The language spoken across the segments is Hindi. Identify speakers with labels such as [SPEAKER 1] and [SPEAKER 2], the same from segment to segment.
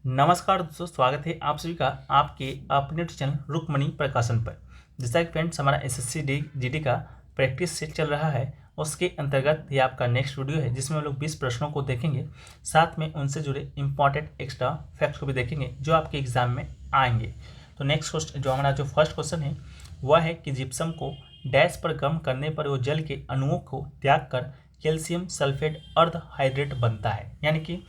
[SPEAKER 1] नमस्कार दोस्तों, स्वागत है आप सभी का आपके अपने चैनल रुक्मणी प्रकाशन पर। जैसा कि फ्रेंड्स हमारा एसएससी जीडी का प्रैक्टिस सेट चल रहा है, उसके अंतर्गत ये आपका नेक्स्ट वीडियो है जिसमें हम लोग 20 प्रश्नों को देखेंगे, साथ में उनसे जुड़े इंपॉर्टेंट एक्स्ट्रा फैक्ट्स को भी देखेंगे जो आपके एग्जाम में आएंगे। तो नेक्स्ट क्वेश्चन जो हमारा जो फर्स्ट क्वेश्चन है वह है कि जिप्सम को डैश पर गर्म करने पर वो जल के अणुओं को त्याग कर कैल्शियम सल्फेट अर्ध हाइड्रेट बनता है। यानी कि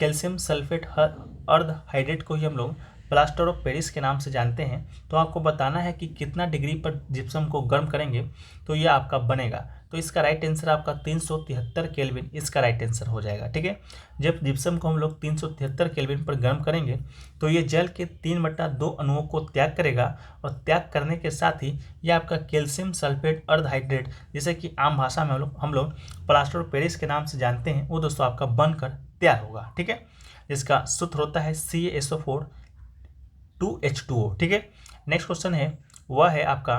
[SPEAKER 1] कैल्शियम सल्फेट अर्ध हाइड्रेट को ही हम लोग प्लास्टर ऑफ पेरिस के नाम से जानते हैं। तो आपको बताना है कि कितना डिग्री पर जिप्सम को गर्म करेंगे तो ये आपका बनेगा। तो इसका राइट आंसर आपका 373 केल्विन इसका राइट आंसर हो जाएगा। ठीक है, जब जिप्सम को हम लोग 373 केल्विन पर गर्म करेंगे तो ये जल के 3/2 अणुओं को त्याग करेगा, और त्याग करने के साथ ही ये आपका कैल्शियम सल्फेट अर्ध हाइड्रेट, जैसे कि आम भाषा में हम लोग प्लास्टर ऑफ पेरिस के नाम से जानते हैं, वो दोस्तों आपका बनकर तैयार होगा। ठीक है, इसका सूत्र होता है CaSO4 2H2O। ठीक है, नेक्स्ट क्वेश्चन है वह है आपका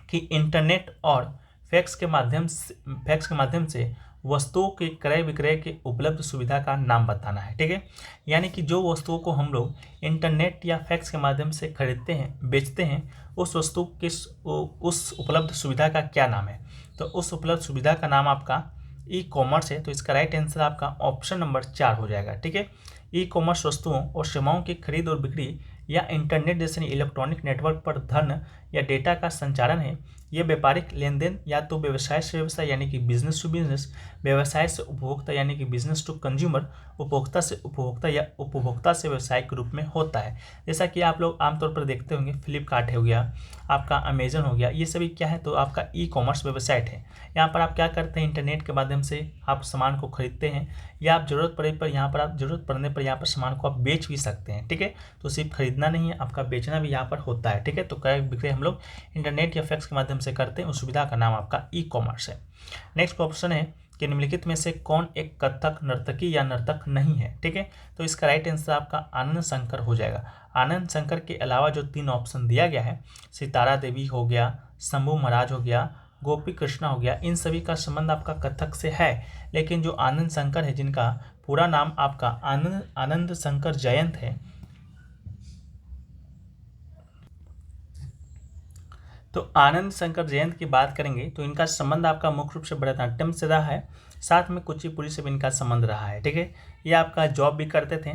[SPEAKER 1] कि इंटरनेट और फैक्स के माध्यम से वस्तुओं के क्रय विक्रय के उपलब्ध सुविधा का नाम बताना है। ठीक है, यानी कि जो वस्तुओं को हम लोग इंटरनेट या फैक्स के माध्यम से खरीदते हैं, बेचते हैं, उस वस्तु के उस उपलब्ध सुविधा का क्या नाम है। तो उस उपलब्ध सुविधा का नाम आपका ई कॉमर्स है। तो इसका राइट आंसर आपका ऑप्शन नंबर 4 हो जाएगा। ठीक है, ई कॉमर्स वस्तुओं और सेवाओं की खरीद और बिक्री या इंटरनेट जैसे इलेक्ट्रॉनिक नेटवर्क पर धन या डेटा का संचालन है। ये व्यापारिक लेन देन या तो व्यवसाय से व्यवसाय यानी कि बिजनेस टू बिजनेस, व्यवसाय से उपभोक्ता यानी कि बिजनेस टू कंज्यूमर, उपभोक्ता से उपभोक्ता या उपभोक्ता से व्यवसाय के रूप में होता है। जैसा कि आप लोग आमतौर पर देखते होंगे, फ्लिपकार्ट हो गया, आपका अमेजन हो गया, ये सभी क्या है तो आपका ई कॉमर्स वेबसाइट है। यहाँ पर आप क्या करते हैं, इंटरनेट के माध्यम से आप सामान को खरीदते हैं, या आप जरूरत पड़ने पर यहाँ पर सामान को आप बेच भी सकते हैं। ठीक है, तो सिर्फ खरीदना नहीं है, आपका बेचना भी यहाँ पर होता है। ठीक है, तो क्रय विक्रय हम लोग इंटरनेट या फैक्स के माध्यम से करते हैं, उस सुविधा का नाम आपका ई कॉमर्स है। नेक्स्ट ऑप्शन है कि निम्नलिखित में से कौन एक कथक नर्तकी या नर्तक नहीं है। ठीक है, तो इसका राइट आंसर आपका आनंद शंकर हो जाएगा। आनंद शंकर के अलावा जो 3 ऑप्शन दिया गया है, सितारा देवी हो गया, शंभू महाराज हो गया, गोपी कृष्णा हो गया, इन सभी का संबंध आपका कथक से है। लेकिन जो आनंद शंकर है, जिनका पूरा नाम आपका आनंद शंकर जयंत है, तो आनंद शंकर जयंत की बात करेंगे तो इनका संबंध आपका मुख्य रूप से भरतनाट्यम से रहा है, साथ में कुचिपुड़ी से भी इनका संबंध रहा है। ठीक है, ये आपका जॉब भी करते थे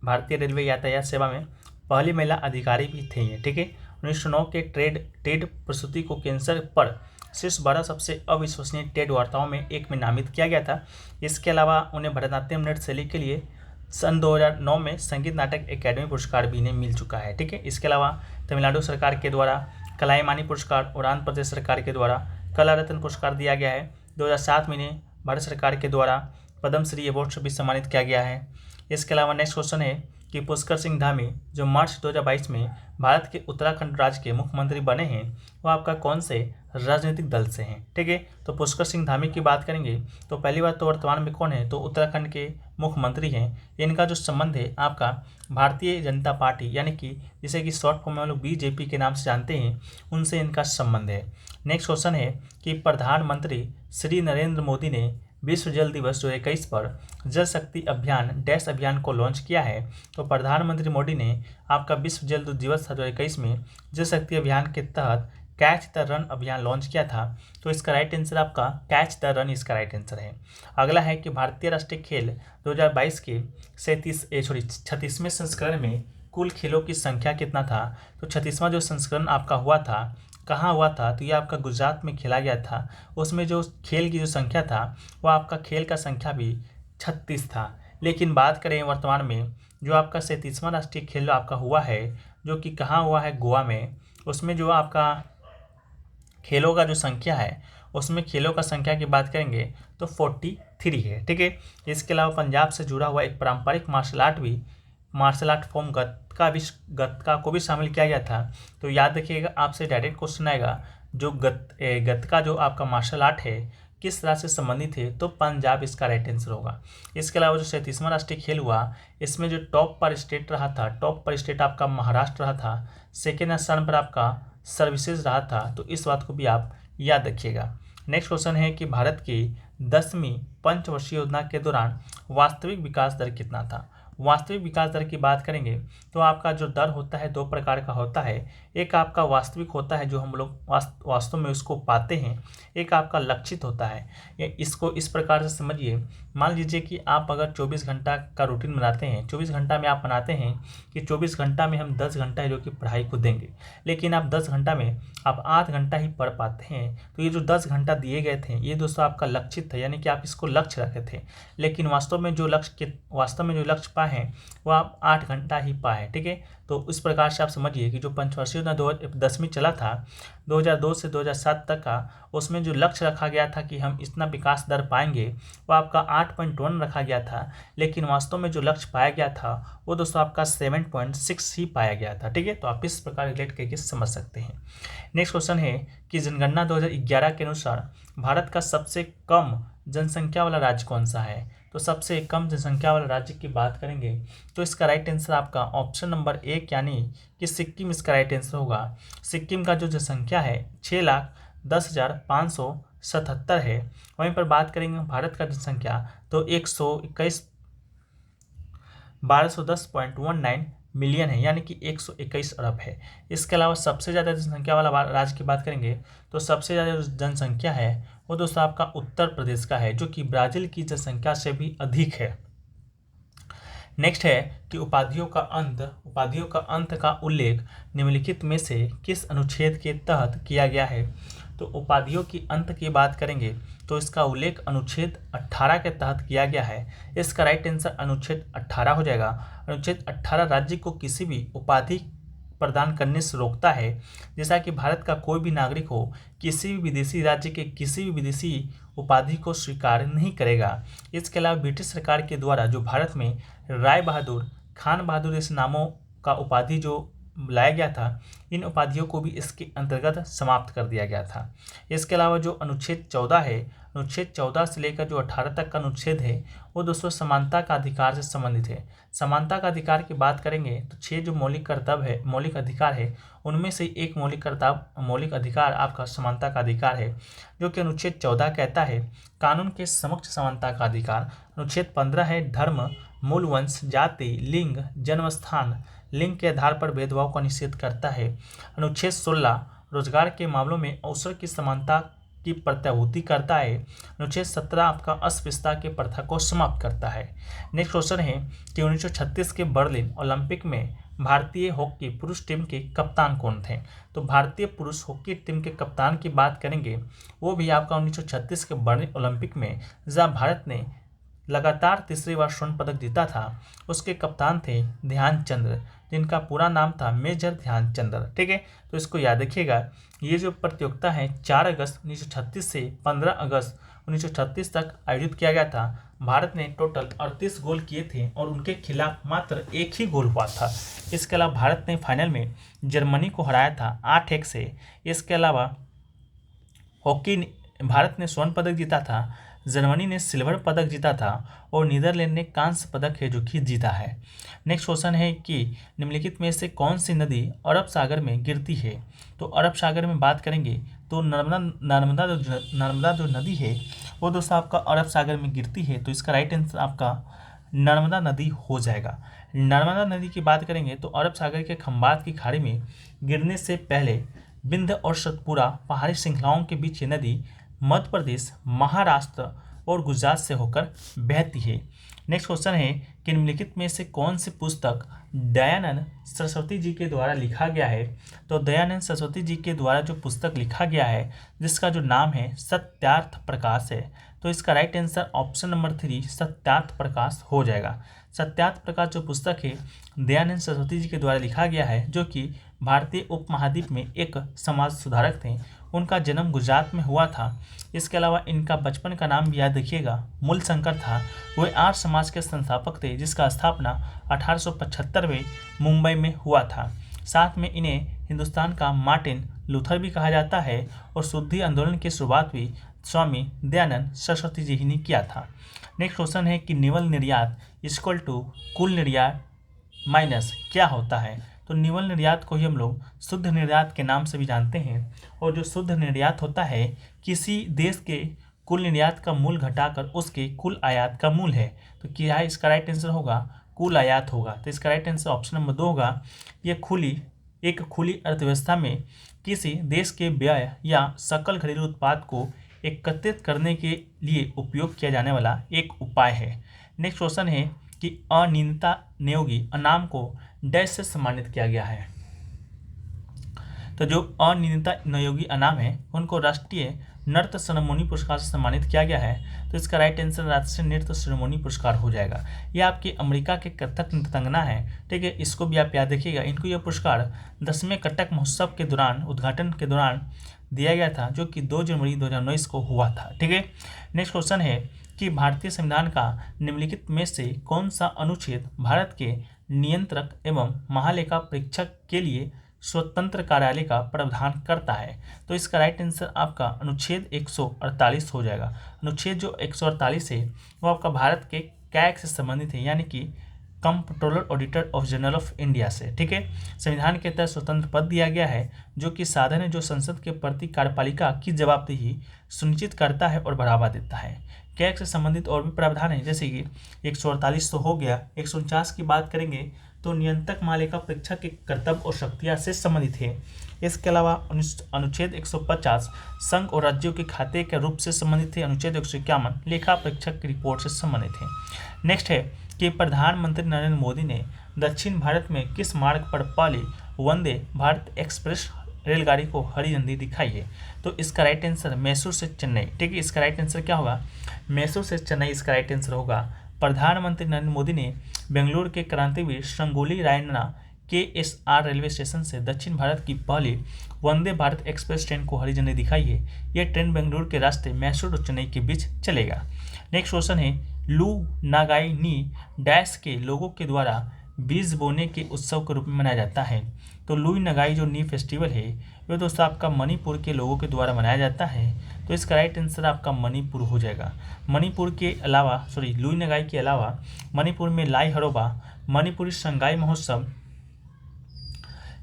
[SPEAKER 1] भारतीय रेलवे यातायात सेवा में, पहली महिला अधिकारी भी थे ये। ठीक है, 1909 के टेड प्रस्तुति को कैंसर पर शीर्ष 12 सबसे अविश्वसनीय टेड वार्ताओं में एक में नामित किया गया था। इसके अलावा उन्हें भरतनाट्यम नृत्य शैली के लिए सन 2009 में संगीत नाटक अकादमी पुरस्कार भी इन्हें मिल चुका है। ठीक है, इसके अलावा तमिलनाडु सरकार के द्वारा कलाईमानी पुरस्कार और आंध्र प्रदेश सरकार के द्वारा कला रत्न पुरस्कार दिया गया है। 2007 में इन्हें भारत सरकार के द्वारा पद्मश्री अवार्ड से भी सम्मानित किया गया है। इसके अलावा नेक्स्ट क्वेश्चन है कि पुष्कर सिंह धामी जो मार्च 2022 में भारत के उत्तराखंड राज्य के मुख्यमंत्री बने हैं, वो आपका कौन से राजनीतिक दल से हैं। ठीक है, तो पुष्कर सिंह धामी की बात करेंगे तो पहली बात तो वर्तमान में कौन है, तो उत्तराखंड के मुख्यमंत्री हैं। इनका जो संबंध है आपका भारतीय जनता पार्टी यानी कि जिसे कि शॉर्ट फॉर्म में हम लोग BJP के नाम से जानते हैं, उनसे इनका संबंध है। नेक्स्ट क्वेश्चन है कि प्रधानमंत्री श्री नरेंद्र मोदी ने विश्व जल दिवस 2021 पर जल शक्ति अभियान डैश अभियान को लॉन्च किया है। तो प्रधानमंत्री मोदी ने आपका विश्व जल दिवस 2021 में जल शक्ति अभियान के तहत कैच द रन अभियान लॉन्च किया था। तो इसका राइट आंसर आपका कैच द रन इसका राइट आंसर है। अगला है कि भारतीय राष्ट्रीय खेल 2022 के 36वें संस्करण में कुल खेलों की संख्या कितना था। तो 36वां जो संस्करण आपका हुआ था, कहाँ हुआ था, तो ये आपका गुजरात में खेला गया था। उसमें जो खेल की जो संख्या था वो आपका खेल का संख्या भी 36 था। लेकिन बात करें वर्तमान में जो आपका 37वां राष्ट्रीय खेल आपका हुआ है, जो कि कहाँ हुआ है, गोवा में, उसमें जो आपका खेलों का जो संख्या है, उसमें खेलों का संख्या की बात करेंगे तो 43 है। ठीक है, इसके अलावा पंजाब से जुड़ा हुआ एक पारंपरिक मार्शल आर्ट फॉर्म गतका को भी शामिल किया गया था। तो याद रखिएगा, आपसे डायरेक्ट क्वेश्चन आएगा जो गतका जो आपका मार्शल आर्ट है किस राज्य से संबंधित है, तो पंजाब इसका राइट आंसर होगा। इसके अलावा जो 37वां राष्ट्रीय खेल हुआ, इसमें जो टॉप पर स्टेट आपका महाराष्ट्र रहा था, सेकेंड स्थान पर आपका सर्विसेज रहा था। तो इस बात को भी आप याद रखिएगा। नेक्स्ट क्वेश्चन है कि भारत की 10वीं पंचवर्षीय योजना के दौरान वास्तविक विकास दर कितना था। वास्तविक विकास दर की बात करेंगे तो आपका जो दर होता है दो प्रकार का होता है। एक आपका वास्तविक होता है जो हम लोग वास्तव में उसको पाते हैं, एक आपका लक्षित होता है। इसको इस प्रकार से समझिए, मान लीजिए कि आप अगर 24 घंटा का रूटीन बनाते हैं, 24 घंटा में आप बनाते हैं कि 24 घंटा में हम 10 घंटा है जो कि पढ़ाई को देंगे, लेकिन आप 10 घंटा में आप 8 घंटा ही पढ़ पाते हैं। तो ये जो 10 घंटा दिए गए थे ये दोस्तों आपका लक्षित था, यानी कि आप इसको लक्ष्य रखे थे, लेकिन वास्तव में जो लक्ष्य पाए हैं वो आप 8 घंटा ही पाए। ठीक है, तो इस प्रकार से आप समझिए कि जो पंचवर्षीय योजना 10वीं चला था 2002 से 2007 तक का, उसमें जो लक्ष्य रखा गया था कि हम इतना विकास दर पाएंगे वो आपका 8.1 रखा गया था, लेकिन वास्तव में जो लक्ष्य पाया गया था वो दोस्तों आपका 7.6 ही पाया गया था। ठीक है, तो आप इस प्रकार रिलेट करके समझ सकते हैं। नेक्स्ट क्वेश्चन है कि जनगणना 2011 के अनुसार भारत का सबसे कम जनसंख्या वाला राज्य कौन सा है। तो सबसे कम जनसंख्या वाला राज्य की बात करेंगे तो इसका राइट आंसर आपका ऑप्शन नंबर 1 यानी कि सिक्किम इसका राइट आंसर होगा। सिक्किम का जो जनसंख्या है 6,10,577 है। वहीं पर बात करेंगे भारत का जनसंख्या तो 1210.19 मिलियन है, यानी कि 121 अरब है। इसके अलावा सबसे ज़्यादा जनसंख्या वाला राज्य की बात करेंगे तो सबसे ज़्यादा जनसंख्या है वो दोस्तों आपका उत्तर प्रदेश का है, जो कि ब्राज़ील की जनसंख्या से भी अधिक है। नेक्स्ट है कि उपाधियों का अंत का उल्लेख निम्नलिखित में से किस अनुच्छेद के तहत किया गया है। तो उपाधियों की अंत की बात करेंगे तो इसका उल्लेख अनुच्छेद 18 के तहत किया गया है। इसका राइट आंसर अनुच्छेद 18 हो जाएगा। अनुच्छेद 18 राज्य को किसी भी उपाधि प्रदान करने से रोकता है, जैसा कि भारत का कोई भी नागरिक हो किसी भी विदेशी राज्य के किसी भी विदेशी उपाधि को स्वीकार नहीं करेगा। इसके अलावा ब्रिटिश सरकार के द्वारा जो भारत में राय बहादुर, खान बहादुर जैसे नामों का उपाधि जो लाया गया था, इन उपाधियों को भी इसके अंतर्गत समाप्त कर दिया गया था। इसके अलावा जो अनुच्छेद 14 है, अनुच्छेद 14 से लेकर जो 18 तक का अनुच्छेद है वो दोस्तों समानता का अधिकार से संबंधित है। समानता का अधिकार की बात करेंगे तो 6 जो मौलिक अधिकार है उनमें से एक मौलिक अधिकार आपका समानता का अधिकार है, जो कि अनुच्छेद 14 कहता है कानून के समक्ष समानता का अधिकार। अनुच्छेद 15 है धर्म, मूल वंश, जाति, लिंग, जन्मस्थान, लिंग के आधार पर भेदभाव का निषेध करता है। अनुच्छेद 16 रोजगार के मामलों में अवसर की समानता की प्रत्याभूति करता है। अनुच्छेद 17 आपका अस्पृश्यता के प्रथा को समाप्त करता है। नेक्स्ट क्वेश्चन है कि 1936 के बर्लिन ओलंपिक में भारतीय हॉकी पुरुष टीम के कप्तान कौन थे। तो भारतीय पुरुष हॉकी टीम के कप्तान की बात करेंगे वो भी आपका 1936 के बर्लिन ओलंपिक में जहाँ भारत ने लगातार तीसरी बार स्वर्ण पदक जीता था, उसके कप्तान थे ध्यानचंद्र, जिनका पूरा नाम था मेजर ध्यानचंद्र। ठीक है, तो इसको याद रखिएगा। ये जो प्रतियोगिता है 4 अगस्त 1936 से 15 अगस्त 1936 तक आयोजित किया गया था। भारत ने टोटल 38 गोल किए थे और उनके खिलाफ मात्र एक ही गोल हुआ था। इसके अलावा भारत ने फाइनल में जर्मनी को हराया था 8-1 से। इसके अलावा हॉकी भारत ने स्वर्ण पदक जीता था, जर्मनी ने सिल्वर पदक जीता था और नीदरलैंड ने कांस्य पदक है जो कि जीता है। नेक्स्ट क्वेश्चन है कि निम्नलिखित में से कौन सी नदी अरब सागर में गिरती है। तो अरब सागर में बात करेंगे तो नर्मदा जो नदी है वो दोस्तों आपका अरब सागर में गिरती है। तो इसका राइट आंसर आपका नर्मदा नदी हो जाएगा। नर्मदा नदी की बात करेंगे तो अरब सागर के खंबात की खाड़ी में गिरने से पहले विंध्य और सतपुरा पहाड़ी श्रृंखलाओं के बीच ये नदी मध्य प्रदेश, महाराष्ट्र और गुजरात से होकर बहती है। नेक्स्ट क्वेश्चन है कि निम्नलिखित में से कौन सी पुस्तक दयानंद सरस्वती जी के द्वारा लिखा गया है। तो दयानंद सरस्वती जी के द्वारा जो पुस्तक लिखा गया है जिसका जो नाम है सत्यार्थ प्रकाश है। तो इसका right answer option number 3 Satyarth Prakash हो जाएगा। सत्यार्थ प्रकाश जो पुस्तक है दयानंद सरस्वती जी के द्वारा लिखा गया है, जो कि भारतीय उपमहाद्वीप में एक समाज सुधारक थे। उनका जन्म गुजरात में हुआ था। इसके अलावा इनका बचपन का नाम भी याद रखिएगा मूल शंकर था। वे आर्य समाज के संस्थापक थे जिसका स्थापना 1875 में मुंबई में हुआ था। साथ में इन्हें हिंदुस्तान का मार्टिन लूथर भी कहा जाता है और शुद्धि आंदोलन की शुरुआत भी स्वामी दयानंद सरस्वती जी ही ने किया था। नेक्स्ट क्वेश्चन है कि निवल निर्यात इक्वल टू कुल निर्यात माइनस क्या होता है। तो निवल निर्यात को ही हम लोग शुद्ध निर्यात के नाम से भी जानते हैं। और जो शुद्ध निर्यात होता है किसी देश के कुल निर्यात का मूल घटाकर उसके कुल आयात का मूल है। तो क्या है इसका राइट आंसर होगा, कुल आयात होगा। तो इसका राइट आंसर ऑप्शन नंबर 2 होगा। एक खुली अर्थव्यवस्था में किसी देश के व्यय या सकल घरेलू उत्पाद को एकत्रित करने के लिए उपयोग किया जाने वाला एक उपाय है। नेक्स्ट क्वेश्चन है कि अनिंदिता नियोगी अनाम को डैश से सम्मानित किया गया है। तो जो अनिंदिता नियोगी अनाम है उनको राष्ट्रीय नृत्य शिरोमणि पुरस्कार से सम्मानित किया गया है। तो इसका राइट आंसर राष्ट्रीय नृत्य शिरोमणि पुरस्कार हो जाएगा। ये आपकी अमेरिका के कथक नृत्यांगना है, ठीक है, इसको भी आप याद रखिएगा। इनको यह पुरस्कार 10वें कथक महोत्सव के दौरान उद्घाटन के दौरान दिया गया था, जो कि 2 जनवरी 2019 को हुआ था, ठीक है। नेक्स्ट क्वेश्चन है कि भारतीय संविधान का निम्नलिखित में से कौन सा अनुच्छेद भारत के नियंत्रक एवं महालेखा परीक्षक के लिए स्वतंत्र कार्यालय का प्रावधान करता है। तो इसका राइट आंसर आपका अनुच्छेद 148 हो जाएगा। अनुच्छेद जो 148 है वो आपका भारत के कैग से संबंधित है, यानी कि comptroller auditor of general of India से, ठीक है। संविधान के तहत स्वतंत्र पद दिया गया है, जो कि साधन है जो संसद के प्रति कार्यपालिका की जवाबदेही सुनिश्चित करता है और बढ़ावा देता है। कैग से संबंधित और भी प्रावधान है, जैसे कि 148 तो हो गया। 149 की बात करेंगे तो नियंत्रक महालेखा परीक्षक के कर्तव्य और शक्तियां से संबंधित है। इसके अलावा अनुच्छेद 150 संघ और राज्यों के खाते के रूप से संबंधित है। अनुच्छेद 151 लेखा परीक्षक की रिपोर्ट से संबंधित है। नेक्स्ट है कि प्रधानमंत्री नरेंद्र मोदी ने दक्षिण भारत में किस मार्ग पर पहली वंदे भारत एक्सप्रेस रेलगाड़ी को हरी झंडी दिखाई है। तो इसका राइट आंसर मैसूर से चेन्नई, ठीक है। इसका राइट आंसर क्या होगा, मैसूर से चेन्नई इसका राइट आंसर होगा। प्रधानमंत्री नरेंद्र मोदी ने बेंगलुरु के Krantiveer Sangolli Rayanna KSR railway station से दक्षिण भारत की पहली वंदे भारत एक्सप्रेस ट्रेन को हरी झंडी दिखाई है। यह ट्रेन बेंगलुरु के रास्ते मैसूर और चेन्नई के बीच चलेगा। नेक्स्ट क्वेश्चन है लू नागाई नी डैश के लोगों के द्वारा बीज बोने के उत्सव के रूप में मनाया जाता है। तो लुई नगाई जो नी फेस्टिवल है वो दोस्तों आपका मणिपुर के लोगों के द्वारा मनाया जाता है। तो इसका राइट आंसर आपका मणिपुर हो जाएगा। मणिपुर के अलावा लुई नगाई के अलावा मणिपुर में लाई हरोबा, मणिपुरी संगाई महोत्सव,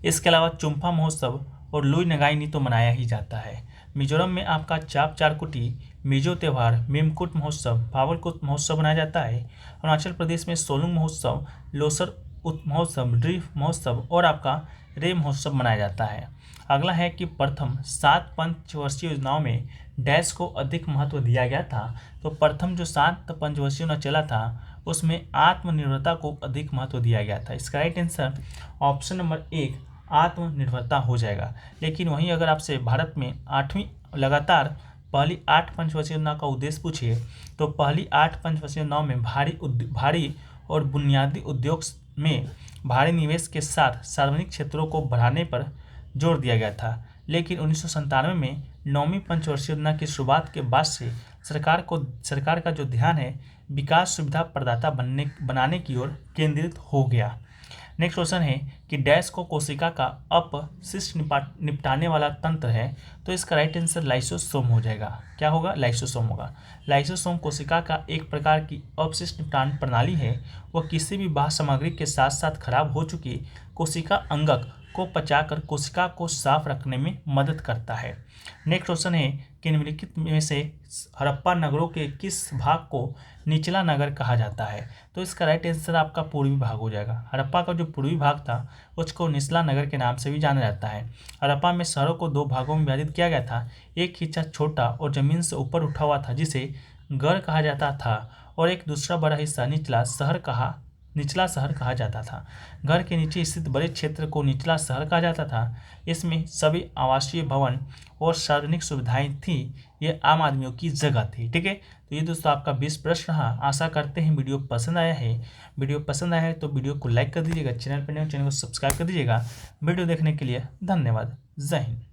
[SPEAKER 1] इसके अलावा चुम्फा महोत्सव और लुई नगाई नी तो मनाया ही जाता है। मिजोरम में आपका चाप चारकुटी मिजो त्यौहार, मेमकुट महोत्सव, पावलकुट महोत्सव मनाया जाता है। अरुणाचल प्रदेश में सोलुंग महोत्सव, लोसर महोत्सव, ड्रीफ महोत्सव और आपका रे महोत्सव मनाया जाता है। अगला है कि प्रथम 7 पंचवर्षीय योजनाओं में डैश को अधिक महत्व दिया गया था। तो प्रथम जो 7 पंचवर्षीय योजना चला था उसमें आत्मनिर्भरता को अधिक महत्व दिया गया था। इसका राइट आंसर ऑप्शन नंबर 1 आत्मनिर्भरता हो जाएगा। लेकिन वहीं अगर आपसे भारत में 8वीं लगातार पहली 8 पंचवर्षीय योजना का उद्देश्य पूछिए तो पहली 8 पंचवर्षीय योजनाओं में भारी और बुनियादी उद्योग में भारी निवेश के साथ सार्वजनिक क्षेत्रों को बढ़ाने पर जोर दिया गया था। लेकिन 1997 में 9वीं पंचवर्षीय योजना की शुरुआत के बाद से सरकार का जो ध्यान है विकास सुविधा प्रदाता बनाने की ओर केंद्रित हो गया। नेक्स्ट क्वेश्चन है कि डैश को कोशिका का अपशिष्ट निपटाने वाला तंत्र है। तो इसका राइट आंसर लाइसोसोम हो जाएगा। क्या होगा, लाइसोसोम होगा। लाइसोसोम कोशिका का एक प्रकार की अपशिष्ट निपटान प्रणाली है। वह किसी भी बाह्य सामग्री के साथ साथ खराब हो चुकी कोशिका अंगक को पचाकर कोशिका को साफ रखने में मदद करता है। नेक्स्ट क्वेश्चन है कि निम्नलिखित में से हड़प्पा नगरों के किस भाग को निचला नगर कहा जाता है। तो इसका राइट आंसर आपका पूर्वी भाग हो जाएगा। हड़प्पा का जो पूर्वी भाग था उसको निचला नगर के नाम से भी जाना जाता है। हड़प्पा में शहरों को 2 भागों में विभाजित किया गया था। एक हिस्सा छोटा और जमीन से ऊपर उठा हुआ था जिसे गढ़ कहा जाता था, और एक दूसरा बड़ा हिस्सा निचला शहर कहा जाता था। घर के नीचे स्थित बड़े क्षेत्र को निचला शहर कहा जाता था। इसमें सभी आवासीय भवन और सार्वजनिक सुविधाएं थी। ये आम आदमियों की जगह थी, ठीक है। तो ये दोस्तों आपका 20 प्रश्न रहा। आशा करते हैं वीडियो पसंद आया है। वीडियो पसंद आया है तो वीडियो को लाइक कर दीजिएगा, चैनल पर नए हो चैनल को सब्सक्राइब कर दीजिएगा। वीडियो देखने के लिए धन्यवाद। जय हिंद।